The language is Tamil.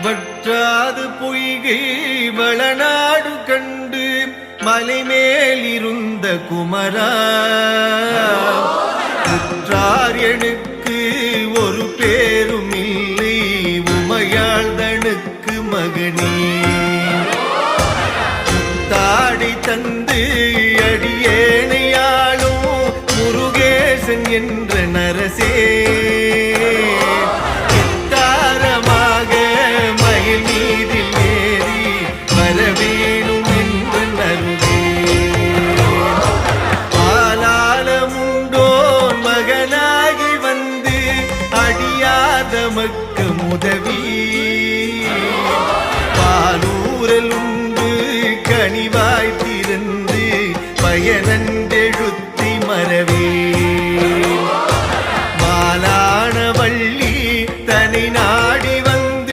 வற்றாது பொய்கை வளநாடு கண்டு மலை மேலிருந்த குமரா உற்றார் எனக்கு ஒரு பேரும் இல்லை உமையாள்தனுக்கு மகனே தாடி தந்து அடியேனையாளும் முருகேசன் என்ற நரசே